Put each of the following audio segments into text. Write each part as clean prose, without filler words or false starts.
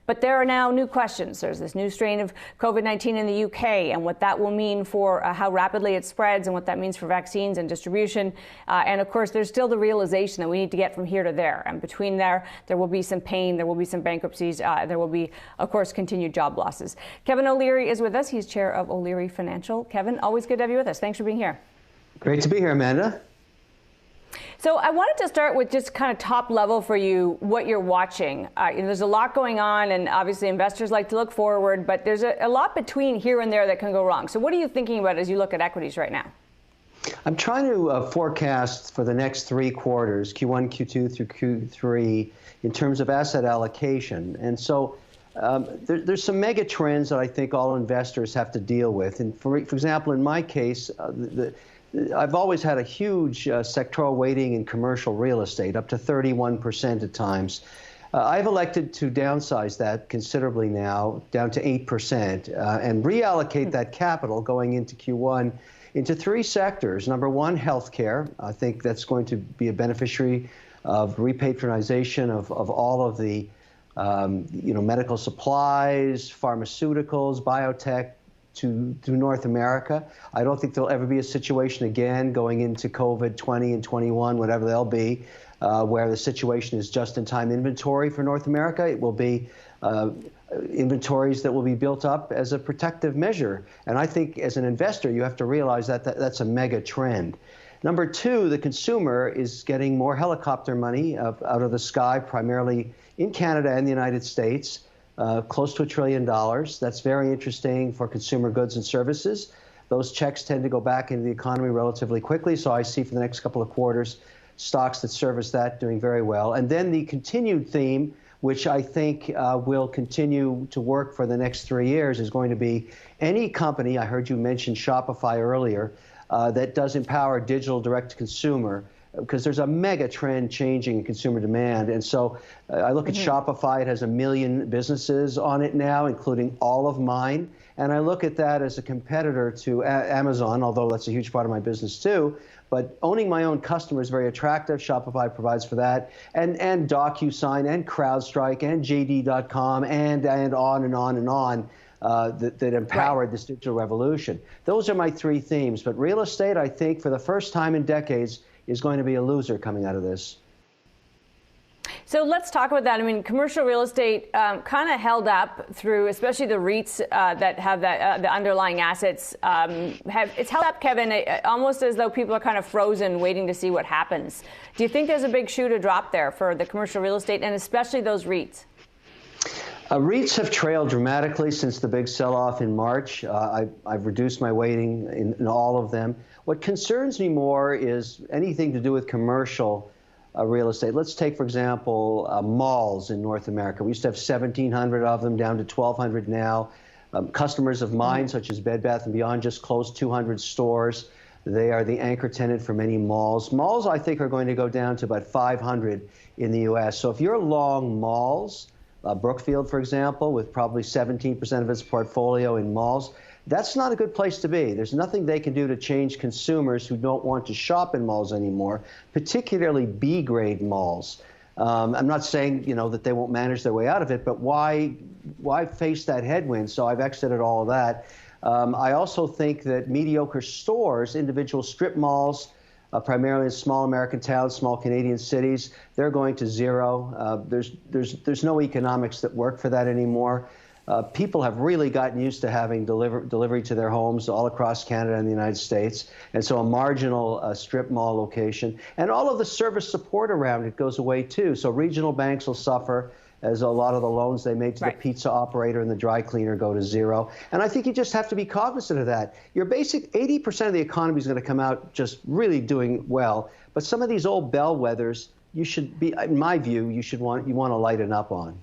But there are now new questions. There's this new strain of COVID-19 in the UK and what that will mean for how rapidly it spreads and what that means for vaccines and distribution. And of course, there's still the realization that we need to get from here to there. And between there will be some pain, there will be some bankruptcies, there will be, of course, continued job losses. Kevin O'Leary is with us. He's chair of O'Leary Financial. Kevin, always good to have you with us. Thanks for being here. Great to be here, Amanda. So I wanted to start with just kind of top level for you, what you're watching. There's a lot going on, and obviously investors like to look forward, but there's a lot between here and there that can go wrong. So what are you thinking about as you look at equities right now? I'm trying to forecast for the next 3 quarters, Q1, Q2 through Q3, in terms of asset allocation. And so there's some mega trends that I think all investors have to deal with. And for example, in my case, I've always had a huge sectoral weighting in commercial real estate, up to 31% at times. I've elected to downsize that considerably now, down to 8%, and reallocate that capital going into Q1 into 3 sectors. Number one, healthcare. I think that's going to be a beneficiary of repatronization of all of the medical supplies, pharmaceuticals, biotech, to North America. I don't think there'll ever be a situation again going into COVID 20 and 21, whatever they'll be, where the situation is just-in-time inventory for North America. It will be inventories that will be built up as a protective measure. And I think as an investor, you have to realize that that's a mega trend. Number two, the consumer is getting more helicopter money out of the sky, primarily in Canada and the United States. Close to $1 trillion. That's very interesting for consumer goods and services. Those checks tend to go back into the economy relatively quickly, so I see for the next couple of quarters stocks that service that doing very well. And then the continued theme, which I think will continue to work for the next 3 years, is going to be any company, I heard you mention Shopify earlier, that does empower digital direct-to-consumer, because there's a mega trend changing in consumer demand. And so I look at Shopify, it has 1 million businesses on it now, including all of mine. And I look at that as a competitor to Amazon, although that's a huge part of my business too. But owning my own customer is very attractive. Shopify provides for that. And DocuSign and CrowdStrike and JD.com and on and on and on. That empowered this digital revolution. Those are my 3 themes. But real estate, I think, for the first time in decades, is going to be a loser coming out of this. So let's talk about that. I mean, commercial real estate kind of held up through, especially the REITs that have the underlying assets. It's held up, Kevin, almost as though people are kind of frozen, waiting to see what happens. Do you think there's a big shoe to drop there for the commercial real estate, and especially those REITs? REITs have trailed dramatically since the big sell-off in March. I've reduced my weighting in all of them. What concerns me more is anything to do with commercial real estate. Let's take, for example, malls in North America. We used to have 1,700 of them, down to 1,200 now. Customers of mine, such as Bed Bath & Beyond, just closed 200 stores. They are the anchor tenant for many malls. Malls, I think, are going to go down to about 500 in the U.S. So if you're long malls, Brookfield, for example, with probably 17% of its portfolio in malls, that's not a good place to be. There's nothing they can do to change consumers who don't want to shop in malls anymore, particularly B-grade malls. I'm not saying, that they won't manage their way out of it, but why face that headwind? So I've exited all of that. I also think that mediocre stores, individual strip malls, primarily in small American towns, small Canadian cities, they're going to zero. There's no economics that work for that anymore. People have really gotten used to having delivery to their homes all across Canada and the United States. And so a marginal strip mall location. And all of the service support around it goes away too. So regional banks will suffer as a lot of the loans they made to the pizza operator and the dry cleaner go to zero. And I think you just have to be cognizant of that. Your basic 80% of the economy is going to come out just really doing well. But some of these old bellwethers, you should be, in my view, you want to lighten up on.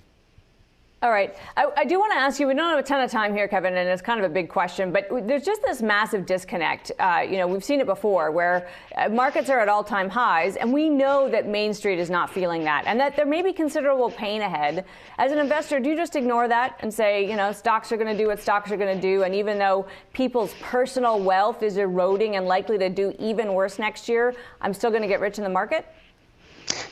All right. I do want to ask you, we don't have a ton of time here, Kevin, and it's kind of a big question, but there's just this massive disconnect. We've seen it before where markets are at all-time highs, and we know that Main Street is not feeling that, and that there may be considerable pain ahead. As an investor, do you just ignore that and say, stocks are going to do what stocks are going to do, and even though people's personal wealth is eroding and likely to do even worse next year, I'm still going to get rich in the market?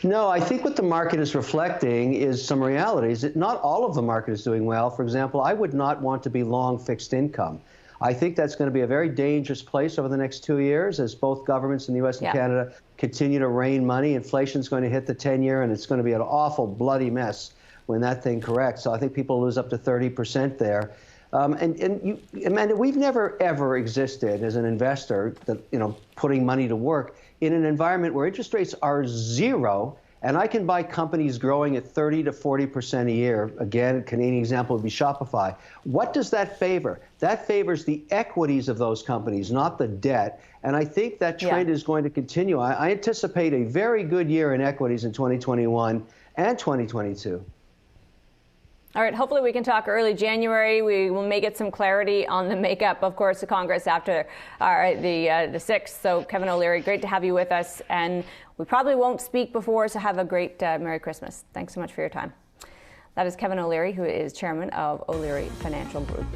No, I think what the market is reflecting is some realities. Not all of the market is doing well. For example, I would not want to be long fixed income. I think that's going to be a very dangerous place over the next 2 years as both governments in the U.S. and Canada continue to rain money. Inflation is going to hit the 10-year, and it's going to be an awful, bloody mess when that thing corrects. So I think people lose up to 30% there. Amanda, we've never, ever existed as an investor that, putting money to work in an environment where interest rates are zero, and I can buy companies growing at 30 to 40% a year. Again, a Canadian example would be Shopify. What does that favor? That favors the equities of those companies, not the debt. And I think that trend is going to continue. I anticipate a very good year in equities in 2021 and 2022. All right, hopefully we can talk early January. We will may get some clarity on the makeup, of course, of Congress after the 6th. So, Kevin O'Leary, great to have you with us. And we probably won't speak before, so have a great Merry Christmas. Thanks so much for your time. That is Kevin O'Leary, who is chairman of O'Leary Financial Group.